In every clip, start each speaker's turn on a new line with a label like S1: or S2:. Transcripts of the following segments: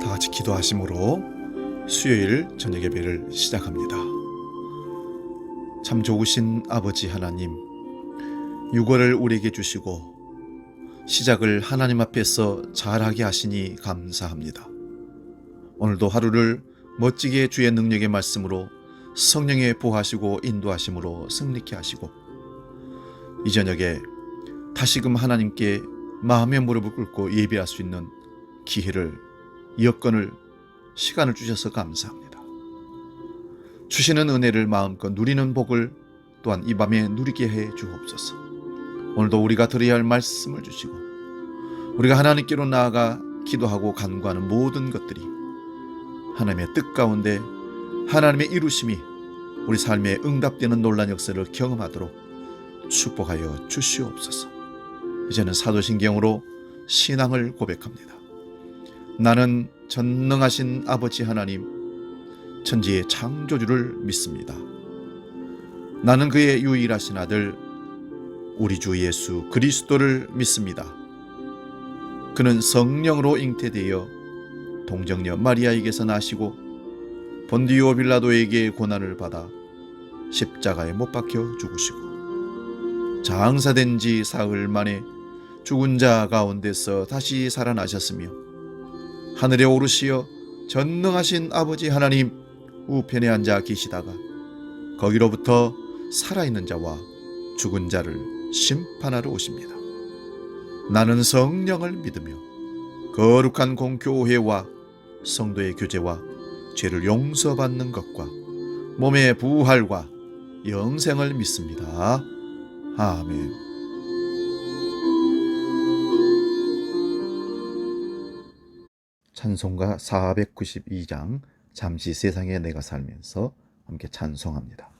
S1: 다 같이 기도하심으로 수요일 저녁 예배를 시작합니다. 참 좋으신 아버지 하나님, 6월을 우리에게 주시고 시작을 하나님 앞에서 잘하게 하시니 감사합니다. 오늘도 하루를 멋지게 주의 능력의 말씀으로 성령의 보하시고 인도하심으로 승리케 하시고, 이 저녁에 다시금 하나님께 마음의 무릎을 꿇고 예배할 수 있는 기회를, 여건을, 시간을 주셔서 감사합니다. 주시는 은혜를 마음껏 누리는 복을 또한 이 밤에 누리게 해 주옵소서. 오늘도 우리가 들어야 할 말씀을 주시고, 우리가 하나님께로 나아가 기도하고 간구하는 모든 것들이 하나님의 뜻 가운데 하나님의 이루심이 우리 삶에 응답되는 놀라운 역사를 경험하도록 축복하여 주시옵소서. 이제는 사도신경으로 신앙을 고백합니다. 나는 전능하신 아버지 하나님, 천지의 창조주를 믿습니다. 나는 그의 유일하신 아들 우리 주 예수 그리스도를 믿습니다. 그는 성령으로 잉태되어 동정녀 마리아에게서 나시고 본디오 빌라도에게 고난을 받아 십자가에 못 박혀 죽으시고 장사된 지 사흘 만에 죽은 자 가운데서 다시 살아나셨으며 하늘에 오르시어 전능하신 아버지 하나님 우편에 앉아 계시다가 거기로부터 살아있는 자와 죽은 자를 심판하러 오십니다. 나는 성령을 믿으며 거룩한 공교회와 성도의 교제와 죄를 용서받는 것과 몸의 부활과 영생을 믿습니다. 아멘. 찬송가 492장 잠시 세상에 내가 살면서 함께 찬송합니다.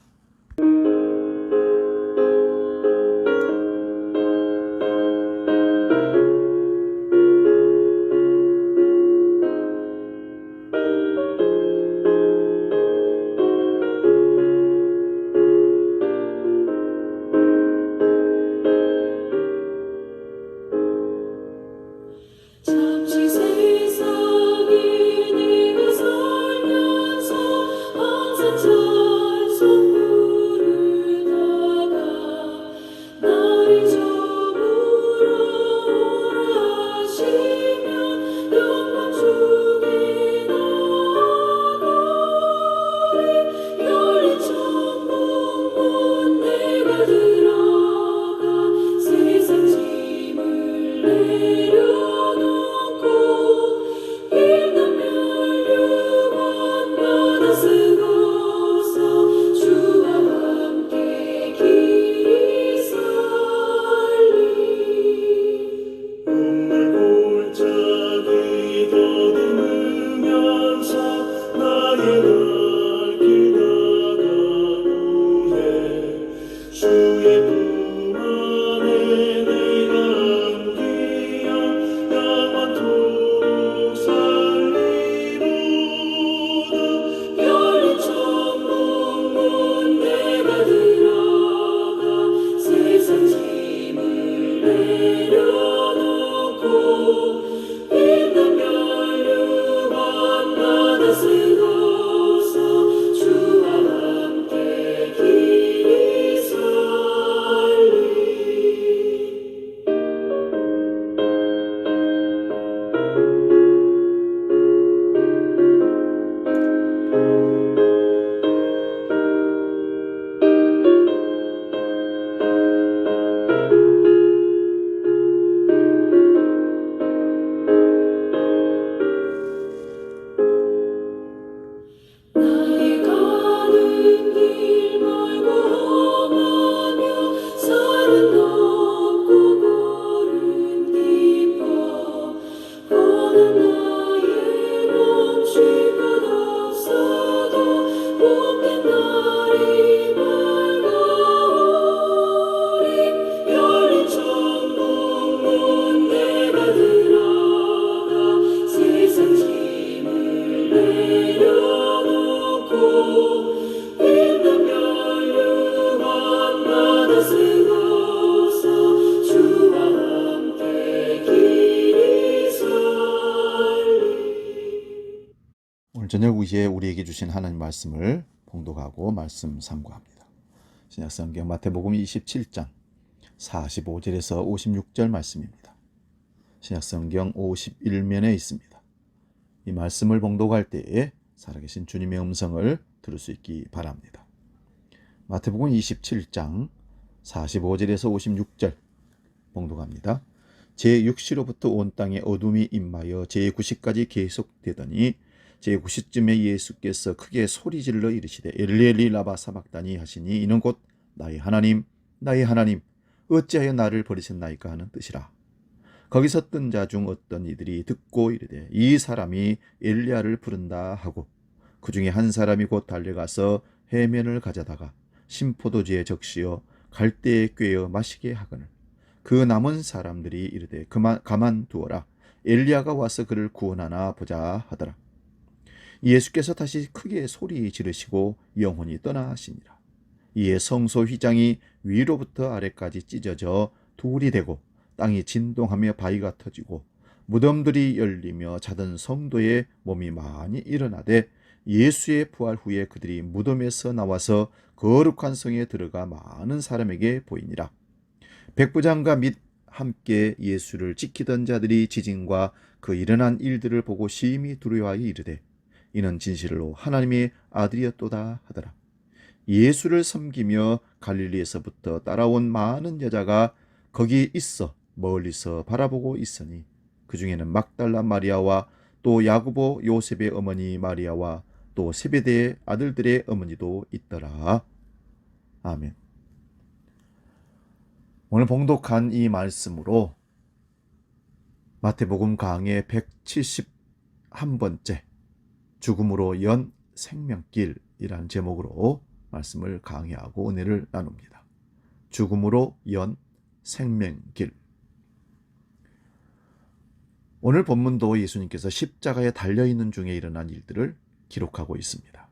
S1: 오늘 저녁 이제 우리에게 주신 하나님 말씀을 봉독하고 말씀 삼고합니다. 신약성경 마태복음 27장 45절에서 56절 말씀입니다. 신약성경 51면에 있습니다. 이 말씀을 봉독할 때에 살아계신 주님의 음성을 들을 수 있기 바랍니다. 마태복음 27장 45절에서 56절 봉독합니다. 제6시로부터 온 땅에 어둠이 임하여 제9시까지 계속되더니 제9시쯤에 예수께서 크게 소리질러 이르시되 엘리 엘리 라마 사박다니 하시니 이는 곧 나의 하나님 나의 하나님 어찌하여 나를 버리셨나이까 하는 뜻이라. 거기서 뜬 자 중 어떤 이들이 듣고 이르되 이 사람이 엘리야를 부른다 하고 그 중에 한 사람이 곧 달려가서 해면을 가져다가 신포도주에 적시어 갈대에 꿰어 마시게 하거늘 그 남은 사람들이 이르되 가만두어라 엘리야가 와서 그를 구원하나 보자 하더라. 예수께서 다시 크게 소리 지르시고 영혼이 떠나시니라. 이에 성소 휘장이 위로부터 아래까지 찢어져 둘이 되고 땅이 진동하며 바위가 터지고 무덤들이 열리며 자던 성도의 몸이 많이 일어나되 예수의 부활 후에 그들이 무덤에서 나와서 거룩한 성에 들어가 많은 사람에게 보이니라. 백부장과 및 함께 예수를 지키던 자들이 지진과 그 일어난 일들을 보고 심히 두려워하여 이르되 이는 진실로 하나님의 아들이었도다 하더라. 예수를 섬기며 갈릴리에서부터 따라온 많은 여자가 거기 있어 멀리서 바라보고 있으니 그 중에는 막달라 마리아와 또 야고보 요셉의 어머니 마리아와 또 세베대의 아들들의 어머니도 있더라. 아멘. 오늘 봉독한 이 말씀으로 마태복음 강의 171번째 죽음으로 연 생명길이라는 제목으로 말씀을 강의하고 은혜를 나눕니다. 죽음으로 연 생명길. 오늘 본문도 예수님께서 십자가에 달려있는 중에 일어난 일들을 기록하고 있습니다.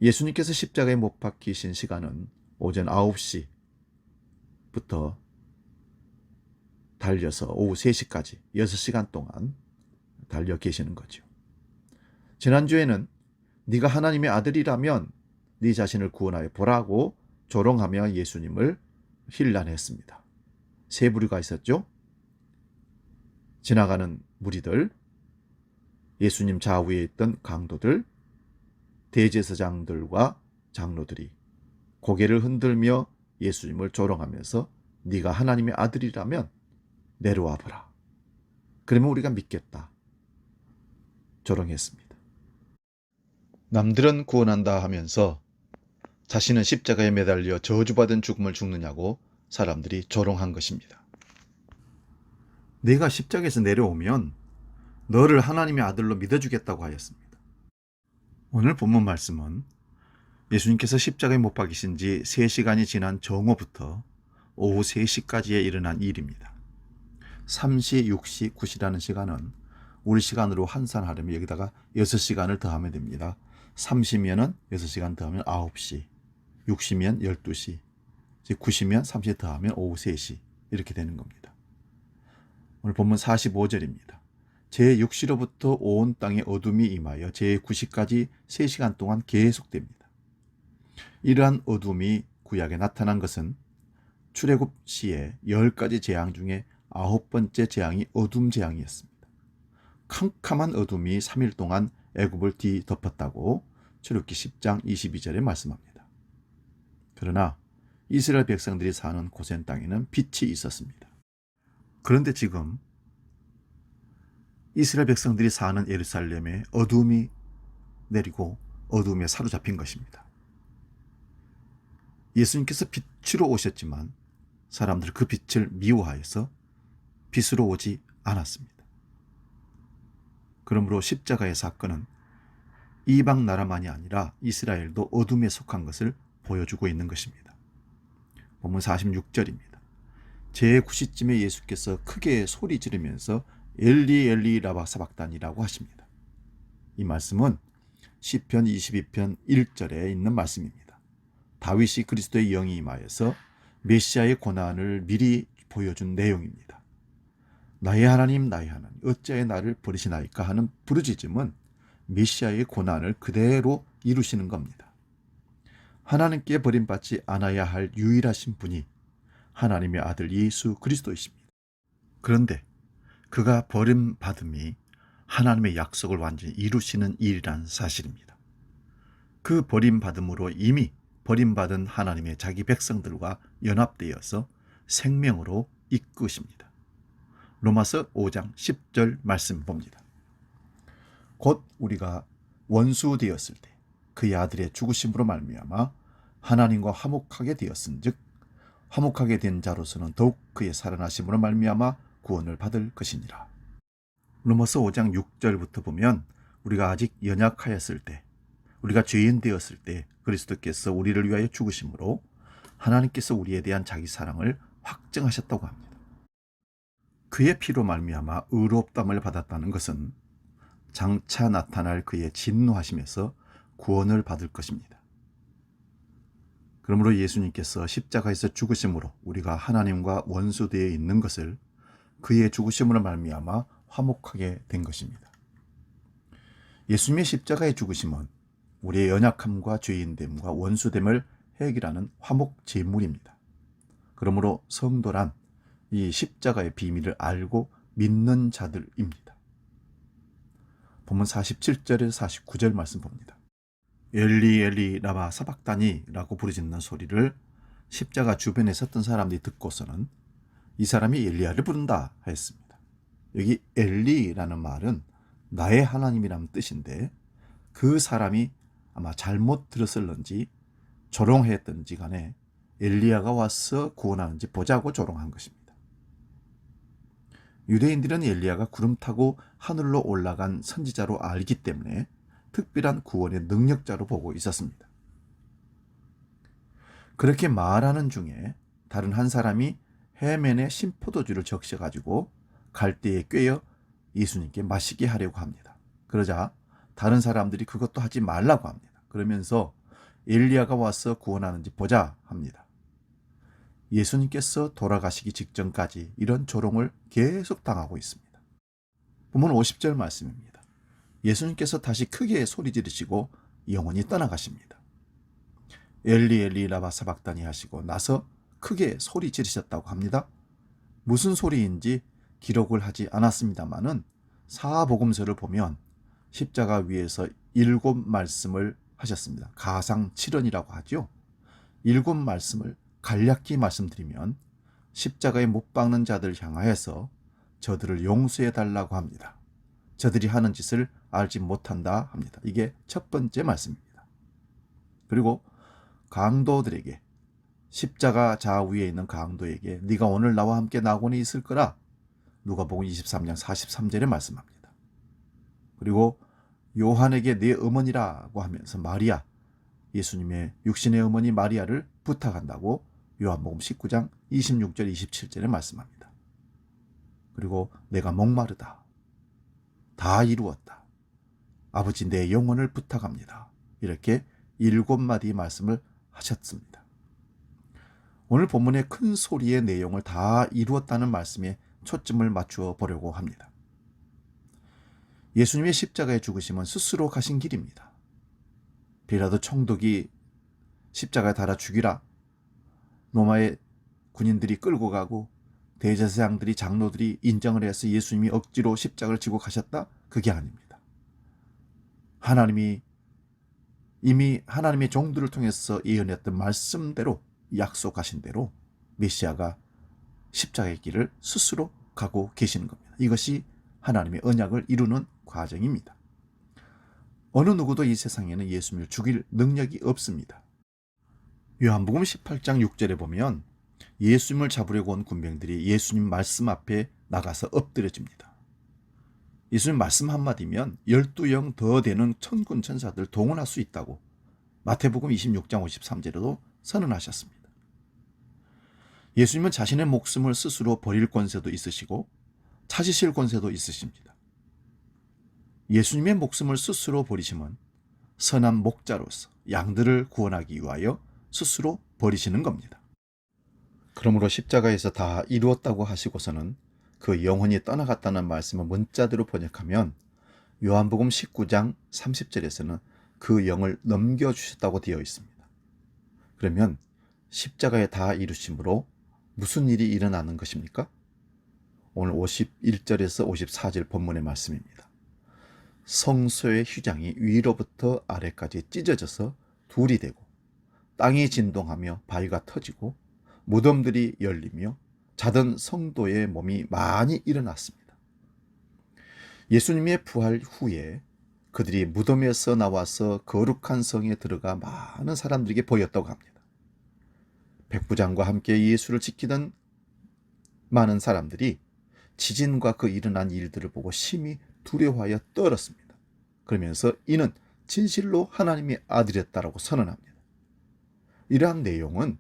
S1: 예수님께서 십자가에 못 박히신 시간은 오전 9시부터 달려서 오후 3시까지 6시간 동안 달려 계시는 거죠. 지난주에는 네가 하나님의 아들이라면 네 자신을 구원하여 보라고 조롱하며 예수님을 힐난했습니다. 세 부류가 있었죠. 지나가는 무리들, 예수님 좌우에 있던 강도들, 대제사장들과 장로들이 고개를 흔들며 예수님을 조롱하면서 네가 하나님의 아들이라면 내려와 보라. 그러면 우리가 믿겠다. 조롱했습니다. 남들은 구원한다 하면서 자신은 십자가에 매달려 저주받은 죽음을 죽느냐고 사람들이 조롱한 것입니다. 네가 십자가에서 내려오면 너를 하나님의 아들로 믿어주겠다고 하였습니다. 오늘 본문 말씀은 예수님께서 십자가에 못 박이신 지 3시간이 지난 정오부터 오후 3시까지에 일어난 일입니다. 3시, 6시, 9시라는 시간은 우리 시간으로 환산하려면 여기다가 6시간을 더하면 됩니다. 30이면 6시간 더하면 9시, 60이면 12시, 90이면 30 더하면 오후 3시 이렇게 되는 겁니다. 오늘 본문 45절입니다. 제6시로부터 온 땅에 어둠이 임하여 제9시까지 3시간 동안 계속됩니다. 이러한 어둠이 구약에 나타난 것은 출애굽 시에 10가지 재앙 중에 9번째 재앙이 어둠 재앙이었습니다. 캄캄한 어둠이 3일 동안 애굽을 뒤덮었다고 출애굽기 10장 22절에 말씀합니다. 그러나 이스라엘 백성들이 사는 고센 땅에는 빛이 있었습니다. 그런데 지금 이스라엘 백성들이 사는 예루살렘에 어둠이 내리고 어둠에 사로잡힌 것입니다. 예수님께서 빛으로 오셨지만 사람들은 그 빛을 미워하여서 빛으로 오지 않았습니다. 그러므로 십자가의 사건은 이방 나라만이 아니라 이스라엘도 어둠에 속한 것을 보여주고 있는 것입니다. 본문 46절입니다. 제9시쯤에 예수께서 크게 소리 지르면서 엘리 엘리 라마 사박단이라고 하십니다. 이 말씀은 시편 22편 1절에 있는 말씀입니다. 다윗이 그리스도의 영이 임하여서 메시아의 고난을 미리 보여준 내용입니다. 나의 하나님 나의 하나님 어찌하여 나를 버리시나이까 하는 부르짖음은 메시아의 고난을 그대로 이루시는 겁니다. 하나님께 버림받지 않아야 할 유일하신 분이 하나님의 아들 예수 그리스도이십니다. 그런데 그가 버림받음이 하나님의 약속을 완전히 이루시는 일이라는 사실입니다. 그 버림받음으로 이미 버림받은 하나님의 자기 백성들과 연합되어서 생명으로 이끄십니다. 로마서 5장 10절 말씀 봅니다. 곧 우리가 원수 되었을 때 그의 아들의 죽으심으로 말미암아 하나님과 화목하게 되었은즉 화목하게 된 자로서는 더욱 그의 살아나심으로 말미암아 구원을 받을 것이니라. 로마서 5장 6절부터 보면 우리가 아직 연약하였을 때, 우리가 죄인 되었을 때 그리스도께서 우리를 위하여 죽으심으로 하나님께서 우리에 대한 자기 사랑을 확증하셨다고 합니다. 그의 피로 말미암아 의롭다함을 받았다는 것은 장차 나타날 그의 진노하심에서 구원을 받을 것입니다. 그러므로 예수님께서 십자가에서 죽으심으로 우리가 하나님과 원수되어 있는 것을 그의 죽으심으로 말미암아 화목하게 된 것입니다. 예수님의 십자가의 죽으심은 우리의 연약함과 죄인됨과 원수됨을 해결하는 화목 제물입니다. 그러므로 성도란 이 십자가의 비밀을 알고 믿는 자들입니다. 본문 47절에서 49절 말씀 봅니다. 엘리 엘리 라마 사박다니 라고 부르짖는 소리를 십자가 주변에 섰던 사람들이 듣고서는 이 사람이 엘리야를 부른다 하였습니다. 여기 엘리라는 말은 나의 하나님이라는 뜻인데 그 사람이 아마 잘못 들었을런지 조롱했던지 간에 엘리야가 와서 구원하는지 보자고 조롱한 것입니다. 유대인들은 엘리야가 구름 타고 하늘로 올라간 선지자로 알기 때문에 특별한 구원의 능력자로 보고 있었습니다. 그렇게 말하는 중에 다른 한 사람이 해면에 신포도주를 적셔가지고 갈대에 꿰어 예수님께 마시게 하려고 합니다. 그러자 다른 사람들이 그것도 하지 말라고 합니다. 그러면서 엘리야가 와서 구원하는지 보자 합니다. 예수님께서 돌아가시기 직전까지 이런 조롱을 계속 당하고 있습니다. 본문 50절 말씀입니다. 예수님께서 다시 크게 소리 지르시고 영원히 떠나가십니다. 엘리 엘리 라마 사박다니 하시고 나서 크게 소리 지르셨다고 합니다. 무슨 소리인지 기록을 하지 않았습니다마는 사복음서를 보면 십자가 위에서 7 말씀을 하셨습니다. 가상 7언이라고 하죠. 7 말씀을 간략히 말씀드리면 십자가에 못 박는 자들 향하여서 저들을 용서해 달라고 합니다. 저들이 하는 짓을 알지 못한다 합니다. 이게 첫 번째 말씀입니다. 그리고 강도들에게 십자가 좌우에 있는 강도에게 네가 오늘 나와 함께 낙원에 있을 거라 누가복음 23장 43절에 말씀합니다. 그리고 요한에게 내 어머니라고 하면서 마리아, 예수님의 육신의 어머니 마리아를 부탁한다고 요한복음 19장 26절 27절에 말씀합니다. 그리고 내가 목마르다. 다 이루었다. 아버지 내 영혼을 부탁합니다. 이렇게 7마디 말씀을 하셨습니다. 오늘 본문의 큰 소리의 내용을 다 이루었다는 말씀에 초점을 맞추어 보려고 합니다. 예수님의 십자가의 죽으심은 스스로 가신 길입니다. 빌라도 총독이 십자가에 달아 죽이라 로마의 군인들이 끌고 가고 대제사장들이 장로들이 인정을 해서 예수님이 억지로 십자가를 지고 가셨다? 그게 아닙니다. 하나님이 이미 하나님의 종들을 통해서 예언했던 말씀대로 약속하신 대로 메시아가 십자가의 길을 스스로 가고 계시는 겁니다. 이것이 하나님의 언약을 이루는 과정입니다. 어느 누구도 이 세상에는 예수님을 죽일 능력이 없습니다. 요한복음 18장 6절에 보면 예수님을 잡으려고 온 군병들이 예수님 말씀 앞에 나가서 엎드려집니다. 예수님 말씀 한마디면 12영 더 되는 천군 천사들 동원할 수 있다고 마태복음 26장 53절에도 선언하셨습니다. 예수님은 자신의 목숨을 스스로 버릴 권세도 있으시고 찾으실 권세도 있으십니다. 예수님의 목숨을 스스로 버리심은 선한 목자로서 양들을 구원하기 위하여 스스로 버리시는 겁니다. 그러므로 십자가에서 다 이루었다고 하시고서는 그 영혼이 떠나갔다는 말씀을 문자대로 번역하면 요한복음 19장 30절에서는 그 영을 넘겨주셨다고 되어 있습니다. 그러면 십자가에 다 이루심으로 무슨 일이 일어나는 것입니까? 오늘 51절에서 54절 본문의 말씀입니다. 성소의 휘장이 위로부터 아래까지 찢어져서 둘이 되고 땅이 진동하며 바위가 터지고 무덤들이 열리며 자던 성도의 몸이 많이 일어났습니다. 예수님의 부활 후에 그들이 무덤에서 나와서 거룩한 성에 들어가 많은 사람들에게 보였다고 합니다. 백부장과 함께 예수를 지키던 많은 사람들이 지진과 그 일어난 일들을 보고 심히 두려워하여 떨었습니다. 그러면서 이는 진실로 하나님의 아들이었다라고 선언합니다. 이러한 내용은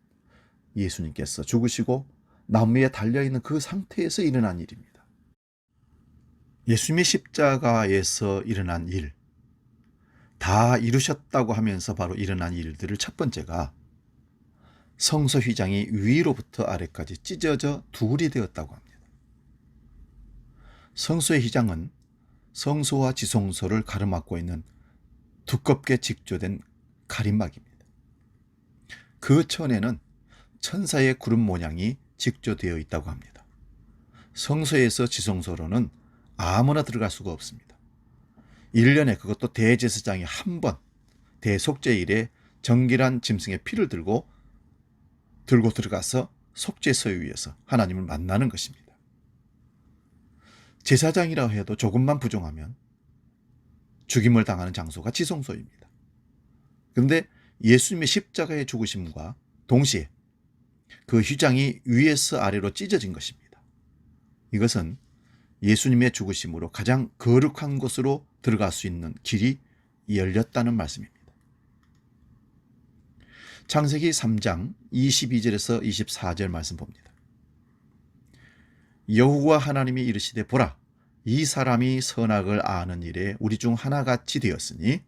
S1: 예수님께서 죽으시고 나무에 달려있는 그 상태에서 일어난 일입니다. 예수님의 십자가에서 일어난 일, 다 이루셨다고 하면서 바로 일어난 일들을 첫 번째가 성소 휘장이 위로부터 아래까지 찢어져 둘이 되었다고 합니다. 성소의 휘장은 성소와 지성소를 가로막고 있는 두껍게 직조된 가림막입니다. 그 천에는 천사의 구름 모양이 직조되어 있다고 합니다. 성소에서 지성소로는 아무나 들어갈 수가 없습니다. 1년에 그것도 대제사장이 한 번 대속죄일에 정결한 짐승의 피를 들고 들어가서 속죄소에 위해서 하나님을 만나는 것입니다. 제사장이라 해도 조금만 부정하면 죽임을 당하는 장소가 지성소입니다. 그런데 예수님의 십자가의 죽으심과 동시에 그 휘장이 위에서 아래로 찢어진 것입니다. 이것은 예수님의 죽으심으로 가장 거룩한 곳으로 들어갈 수 있는 길이 열렸다는 말씀입니다. 창세기 3장 22절에서 24절 말씀 봅니다. 여호와 하나님이 이르시되 보라, 이 사람이 선악을 아는 일에 우리 중 하나같이 되었으니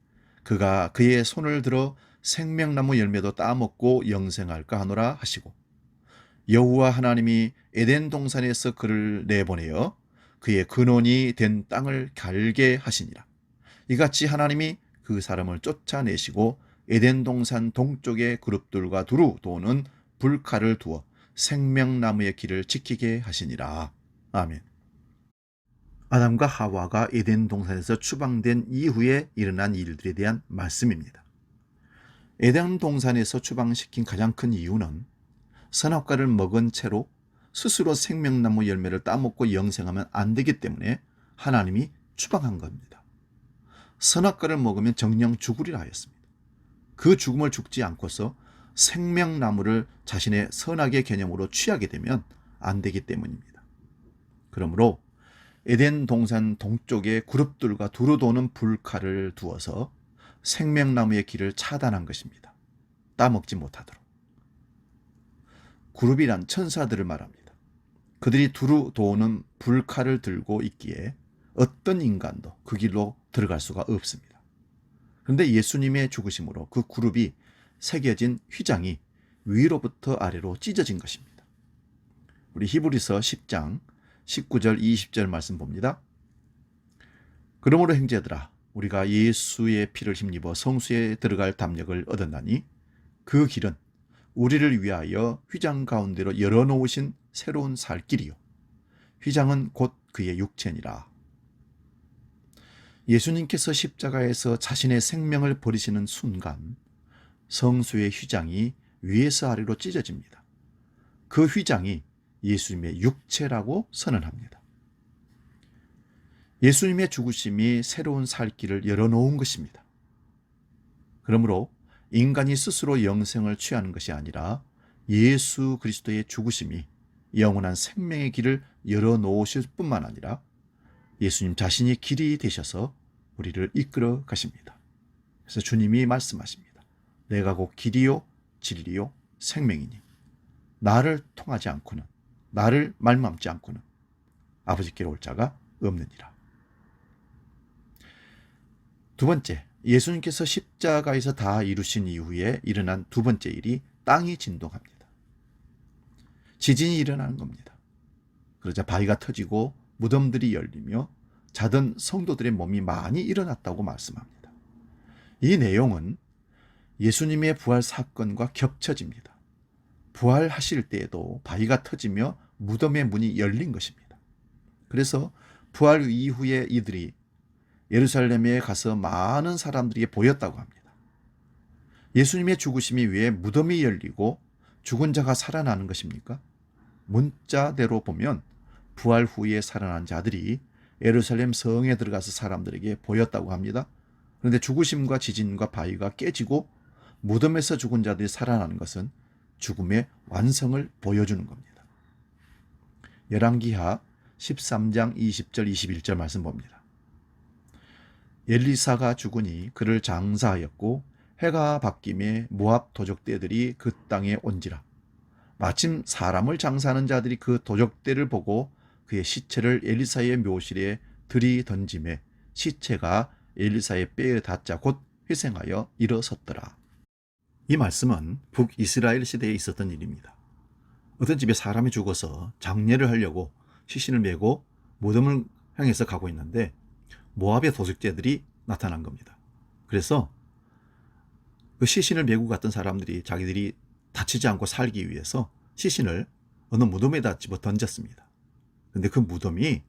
S1: 그가 그의 손을 들어 생명나무 열매도 따먹고 영생할까 하노라 하시고, 여호와 하나님이 에덴 동산에서 그를 내보내어 그의 근원이 된 땅을 갈게 하시니라. 이같이 하나님이 그 사람을 쫓아내시고 에덴 동산 동쪽의 그룹들과 두루 도는 불칼을 두어 생명나무의 길을 지키게 하시니라. 아멘. 아담과 하와가 에덴 동산에서 추방된 이후에 일어난 일들에 대한 말씀입니다. 에덴 동산에서 추방시킨 가장 큰 이유는 선악과를 먹은 채로 스스로 생명나무 열매를 따먹고 영생하면 안 되기 때문에 하나님이 추방한 겁니다. 선악과를 먹으면 정령 죽으리라 하였습니다. 그 죽음을 죽지 않고서 생명나무를 자신의 선악의 개념으로 취하게 되면 안 되기 때문입니다. 그러므로 에덴 동산 동쪽에 그룹들과 두루 도는 불칼을 두어서 생명나무의 길을 차단한 것입니다. 따먹지 못하도록. 그룹이란 천사들을 말합니다. 그들이 두루 도는 불칼을 들고 있기에 어떤 인간도 그 길로 들어갈 수가 없습니다. 그런데 예수님의 죽으심으로 그 그룹이 새겨진 휘장이 위로부터 아래로 찢어진 것입니다. 우리 히브리서 10장 19절 20절 말씀 봅니다. 그러므로 형제들아, 우리가 예수의 피를 힘입어 성수에 들어갈 담력을 얻었나니 그 길은 우리를 위하여 휘장 가운데로 열어놓으신 새로운 살 길이요, 휘장은 곧 그의 육체니라. 예수님께서 십자가에서 자신의 생명을 버리시는 순간 성수의 휘장이 위에서 아래로 찢어집니다. 그 휘장이 예수님의 육체라고 선언합니다. 예수님의 죽으심이 새로운 살 길을 열어놓은 것입니다. 그러므로 인간이 스스로 영생을 취하는 것이 아니라 예수 그리스도의 죽으심이 영원한 생명의 길을 열어놓으실 뿐만 아니라 예수님 자신이 길이 되셔서 우리를 이끌어 가십니다. 그래서 주님이 말씀하십니다. 내가 곧 길이요 진리요 생명이니 나를 통하지 않고는, 나를 말미암지 않고는 아버지께로 올 자가 없느니라. 두 번째, 예수님께서 십자가에서 다 이루신 이후에 일어난 두 번째 일이 땅이 진동합니다. 지진이 일어나는 겁니다. 그러자 바위가 터지고 무덤들이 열리며 자던 성도들의 몸이 많이 일어났다고 말씀합니다. 이 내용은 예수님의 부활 사건과 겹쳐집니다. 부활하실 때에도 바위가 터지며 무덤의 문이 열린 것입니다. 그래서 부활 이후에 이들이 예루살렘에 가서 많은 사람들에게 보였다고 합니다. 예수님의 죽으심이 왜 무덤이 열리고 죽은 자가 살아나는 것입니까? 문자대로 보면 부활 후에 살아난 자들이 예루살렘 성에 들어가서 사람들에게 보였다고 합니다. 그런데 죽으심과 지진과 바위가 깨지고 무덤에서 죽은 자들이 살아나는 것은 죽음의 완성을 보여주는 겁니다. 열왕기하 13장 20절 21절 말씀 봅니다. 엘리사가 죽으니 그를 장사하였고 해가 바뀜에 모압 도적대들이 그 땅에 온지라. 마침 사람을 장사하는 자들이 그 도적대를 보고 그의 시체를 엘리사의 묘실에 들이던짐에 시체가 엘리사의 뼈에 닿자 곧 회생하여 일어섰더라. 이 말씀은 북이스라엘 시대에 있었던 일입니다. 어떤 집에 사람이 죽어서 장례를 하려고 시신을 메고 무덤을 향해서 가고 있는데 모압의 도적대들이 나타난 겁니다. 그래서 그 시신을 메고 갔던 사람들이 자기들이 다치지 않고 살기 위해서 시신을 어느 무덤에다 집어 던졌습니다. 그런데 그 무덤이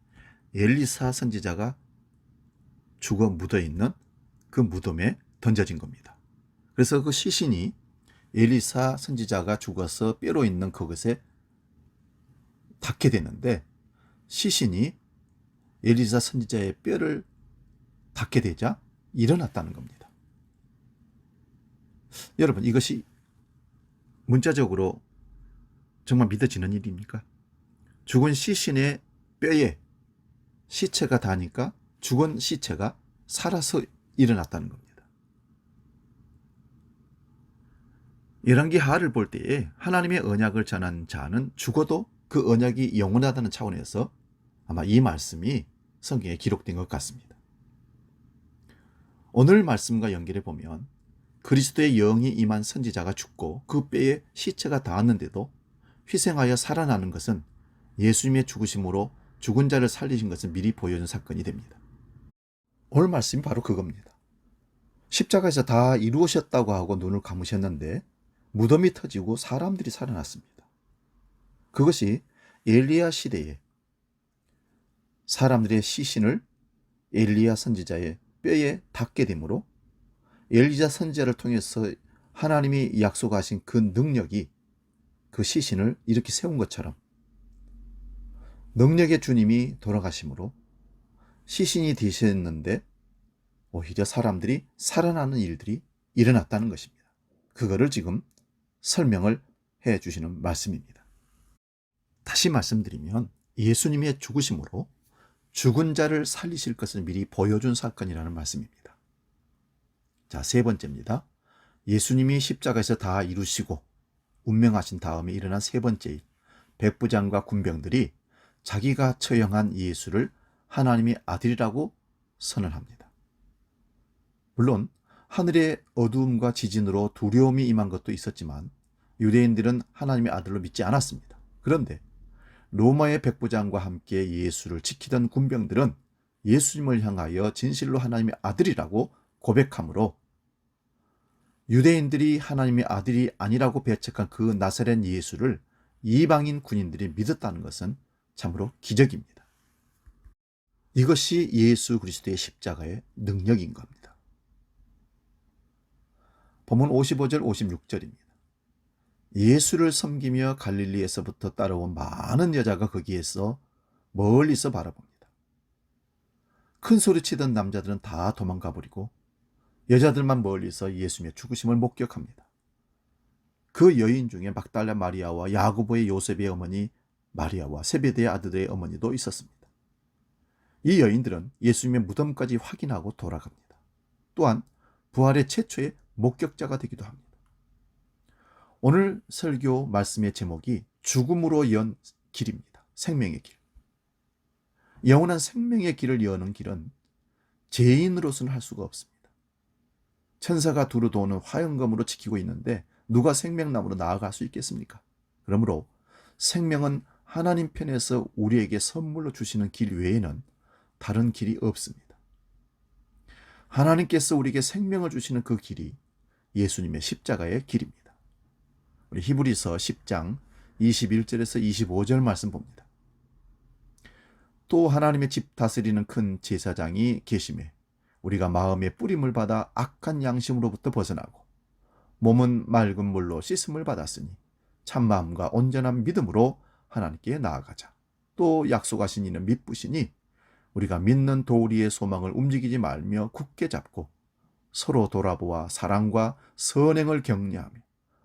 S1: 엘리사 선지자가 죽어 묻어있는 그 무덤에 던져진 겁니다. 그래서 그 시신이 엘리사 선지자가 죽어서 뼈로 있는 그것에 닿게 되는데 시신이 엘리사 선지자의 뼈를 닿게 되자 일어났다는 겁니다. 여러분, 이것이 문자적으로 정말 믿어지는 일입니까? 죽은 시신의 뼈에 시체가 닿으니까 죽은 시체가 살아서 일어났다는 겁니다. 열왕기하를 볼 때에 하나님의 언약을 전한 자는 죽어도 그 언약이 영원하다는 차원에서 아마 이 말씀이 성경에 기록된 것 같습니다. 오늘 말씀과 연결해 보면 그리스도의 영이 임한 선지자가 죽고 그 뼈에 시체가 닿았는데도 희생하여 살아나는 것은 예수님의 죽으심으로 죽은 자를 살리신 것을 미리 보여준 사건이 됩니다. 오늘 말씀이 바로 그겁니다. 십자가에서 다 이루어졌다고 하고 눈을 감으셨는데 무덤이 터지고 사람들이 살아났습니다. 그것이 엘리야 시대에 사람들의 시신을 엘리야 선지자의 뼈에 닿게 되므로 엘리야 선지자를 통해서 하나님이 약속하신 그 능력이 그 시신을 이렇게 세운 것처럼 능력의 주님이 돌아가심으로 시신이 되셨는데 오히려 사람들이 살아나는 일들이 일어났다는 것입니다. 그거를 지금 설명을 해 주시는 말씀입니다. 다시 말씀드리면 예수님의 죽으심으로 죽은 자를 살리실 것을 미리 보여준 사건이라는 말씀입니다. 자, 세 번째입니다. 예수님이 십자가에서 다 이루시고 운명하신 다음에 일어난 세 번째 일, 백부장과 군병들이 자기가 처형한 예수를 하나님의 아들이라고 선언합니다. 물론 하늘의 어두움과 지진으로 두려움이 임한 것도 있었지만 유대인들은 하나님의 아들로 믿지 않았습니다. 그런데 로마의 백부장과 함께 예수를 지키던 군병들은 예수님을 향하여 진실로 하나님의 아들이라고 고백하므로 유대인들이 하나님의 아들이 아니라고 배척한 그 나사렛 예수를 이방인 군인들이 믿었다는 것은 참으로 기적입니다. 이것이 예수 그리스도의 십자가의 능력인 겁니다. 본문 55절 56절입니다. 예수를 섬기며 갈릴리에서부터 따라온 많은 여자가 거기에서 멀리서 바라봅니다. 큰 소리치던 남자들은 다 도망가 버리고 여자들만 멀리서 예수님의 죽으심을 목격합니다. 그 여인 중에 막달라 마리아와 야고보의 요셉의 어머니 마리아와 세베대의 아들의 어머니도 있었습니다. 이 여인들은 예수님의 무덤까지 확인하고 돌아갑니다. 또한 부활의 최초의 목격자가 되기도 합니다. 오늘 설교 말씀의 제목이 죽음으로 연 길입니다. 생명의 길. 영원한 생명의 길을 여는 길은 죄인으로서는 할 수가 없습니다. 천사가 두루 도는 화영검으로 지키고 있는데 누가 생명나무로 나아갈 수 있겠습니까? 그러므로 생명은 하나님 편에서 우리에게 선물로 주시는 길 외에는 다른 길이 없습니다. 하나님께서 우리에게 생명을 주시는 그 길이 예수님의 십자가의 길입니다. 우리 히브리서 10장 21절에서 25절 말씀 봅니다. 또 하나님의 집 다스리는 큰 제사장이 계심에 우리가 마음의 뿌림을 받아 악한 양심으로부터 벗어나고 몸은 맑은 물로 씻음을 받았으니 참마음과 온전한 믿음으로 하나님께 나아가자. 또 약속하신 이는 믿으시니 우리가 믿는 도리의 소망을 움직이지 말며 굳게 잡고 서로 돌아보아 사랑과 선행을 격려하며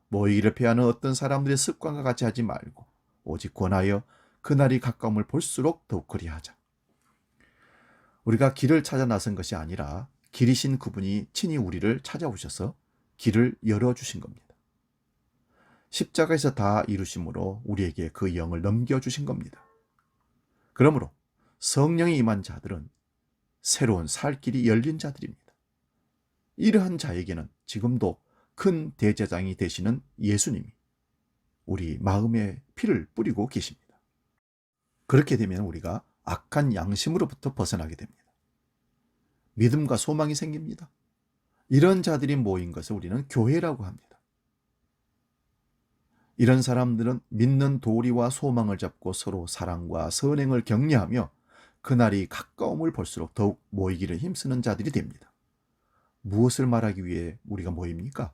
S1: 모이기를 피하는 어떤 사람들의 습관과 같이 하지 말고 오직 권하여 그날이 가까움을 볼수록 더욱 그리하자. 우리가 길을 찾아 나선 것이 아니라 길이신 그분이 친히 우리를 찾아오셔서 길을 열어주신 겁니다. 십자가에서 다 이루심으로 우리에게 그 영을 넘겨주신 겁니다. 그러므로 성령이 임한 자들은 새로운 살 길이 열린 자들입니다. 이러한 자에게는 지금도 큰 대제사장이 되시는 예수님이 우리 마음에 피를 뿌리고 계십니다. 그렇게 되면 우리가 악한 양심으로부터 벗어나게 됩니다. 믿음과 소망이 생깁니다. 이런 자들이 모인 것을 우리는 교회라고 합니다. 이런 사람들은 믿는 도리와 소망을 잡고 서로 사랑과 선행을 격려하며 그날이 가까움을 볼수록 더욱 모이기를 힘쓰는 자들이 됩니다. 무엇을 말하기 위해 우리가 모입니까?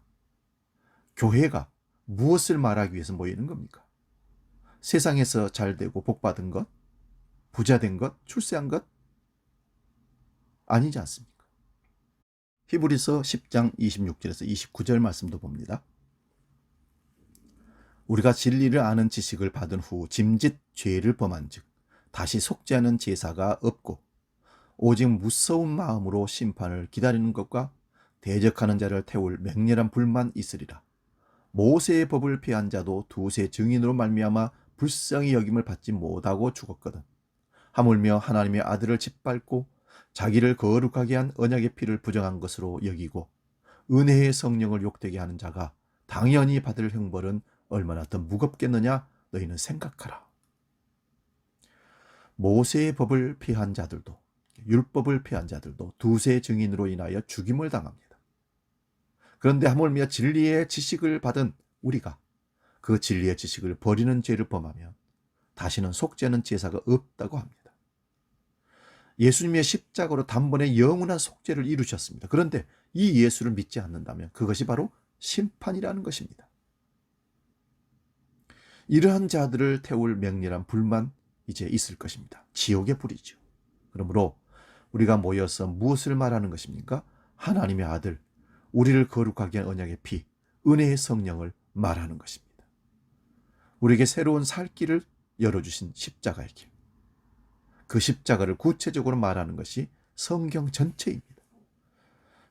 S1: 교회가 무엇을 말하기 위해서 모이는 겁니까? 세상에서 잘되고 복받은 것, 부자된 것, 출세한 것? 아니지 않습니까? 히브리서 10장 26절에서 29절 말씀도 봅니다. 우리가 진리를 아는 지식을 받은 후 짐짓 죄를 범한 즉 다시 속죄하는 제사가 없고 오직 무서운 마음으로 심판을 기다리는 것과 대적하는 자를 태울 맹렬한 불만 있으리라. 모세의 법을 피한 자도 두세 증인으로 말미암아 불쌍히 여김을 받지 못하고 죽었거든. 하물며 하나님의 아들을 짓밟고 자기를 거룩하게 한 언약의 피를 부정한 것으로 여기고 은혜의 성령을 욕되게 하는 자가 당연히 받을 형벌은 얼마나 더 무겁겠느냐 너희는 생각하라. 모세의 법을 피한 자들도 율법을 피한 자들도 두세 증인으로 인하여 죽임을 당합니다. 그런데 하물며 진리의 지식을 받은 우리가 그 진리의 지식을 버리는 죄를 범하면 다시는 속죄하는 제사가 없다고 합니다. 예수님의 십자가로 단번에 영원한 속죄를 이루셨습니다. 그런데 이 예수를 믿지 않는다면 그것이 바로 심판이라는 것입니다. 이러한 자들을 태울 맹렬한 불만 이제 있을 것입니다. 지옥의 불이죠. 그러므로 우리가 모여서 무엇을 말하는 것입니까? 하나님의 아들, 우리를 거룩하게 한 언약의 피, 은혜의 성령을 말하는 것입니다. 우리에게 새로운 살 길을 열어주신 십자가의 길. 그 십자가를 구체적으로 말하는 것이 성경 전체입니다.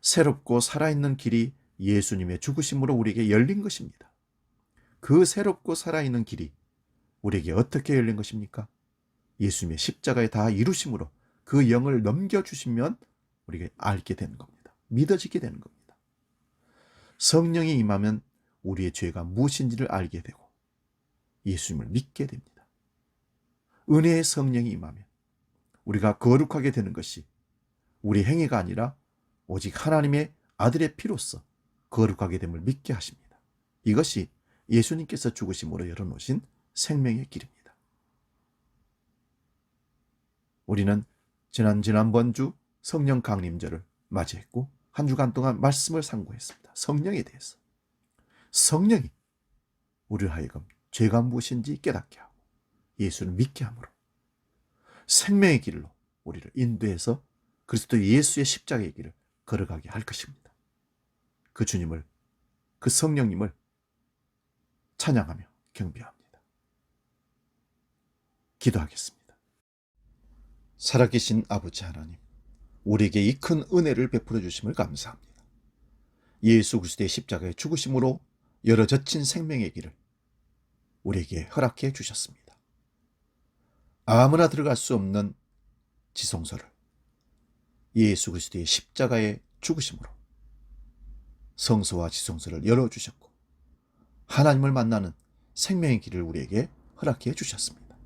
S1: 새롭고 살아있는 길이 예수님의 죽으심으로 우리에게 열린 것입니다. 그 새롭고 살아있는 길이 우리에게 어떻게 열린 것입니까? 예수님의 십자가에 다 이루심으로 그 영을 넘겨주시면 우리가 알게 되는 겁니다. 믿어지게 되는 겁니다. 성령이 임하면 우리의 죄가 무엇인지를 알게 되고 예수님을 믿게 됩니다. 은혜의 성령이 임하면 우리가 거룩하게 되는 것이 우리 행위가 아니라 오직 하나님의 아들의 피로서 거룩하게 됨을 믿게 하십니다. 이것이 예수님께서 죽으심으로 열어놓으신 생명의 길입니다. 우리는 지난번 주 성령 강림절을 맞이했고 한 주간 동안 말씀을 상고했습니다. 성령에 대해서. 성령이 우리를 하여금 죄가 무엇인지 깨닫게 하고 예수를 믿게 함으로 생명의 길로 우리를 인도해서 그리스도 예수의 십자가의 길을 걸어가게 할 것입니다. 그 주님을, 그 성령님을 찬양하며 경배합니다. 기도하겠습니다. 살아계신 아버지 하나님, 우리에게 이 큰 은혜를 베풀어 주심을 감사합니다. 예수 그리스도의 십자가의 죽으심으로 열어젖힌 생명의 길을 우리에게 허락해 주셨습니다. 아무나 들어갈 수 없는 지성소를 예수 그리스도의 십자가의 죽으심으로 성소와 지성소를 열어주셨고 하나님을 만나는 생명의 길을 우리에게 허락해 주셨습니다.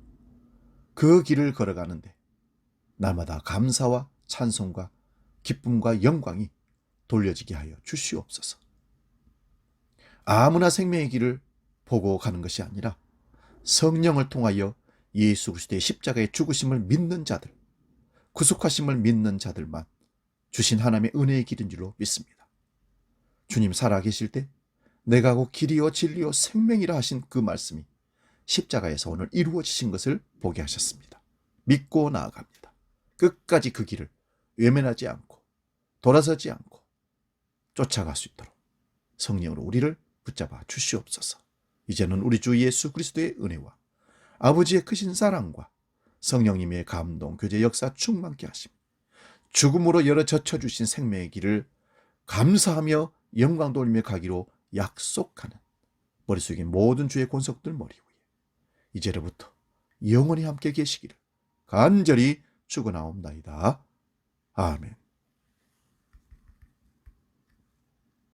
S1: 그 길을 걸어가는데 날마다 감사와 찬송과 기쁨과 영광이 돌려지게 하여 주시옵소서. 아무나 생명의 길을 보고 가는 것이 아니라 성령을 통하여 예수 그리스도의 십자가의 죽으심을 믿는 자들, 구속하심을 믿는 자들만 주신 하나님의 은혜의 길인 줄로 믿습니다. 주님 살아계실 때 내가 곧 길이요 진리요 생명이라 하신 그 말씀이 십자가에서 오늘 이루어지신 것을 보게 하셨습니다. 믿고 나아갑니다. 끝까지 그 길을 외면하지 않고 돌아서지 않고 쫓아갈 수 있도록 성령으로 우리를 붙잡아 주시옵소서. 이제는 우리 주 예수 그리스도의 은혜와 아버지의 크신 사랑과 성령님의 감동, 교제 역사 충만케 하심, 죽음으로 열어 젖혀주신 생명의 길을 감사하며 영광 돌리며 가기로 약속하는 머릿속에 모든 주의 권속들 머리 위에 이제로부터 영원히 함께 계시기를 간절히 축원하옵나이다. 아멘.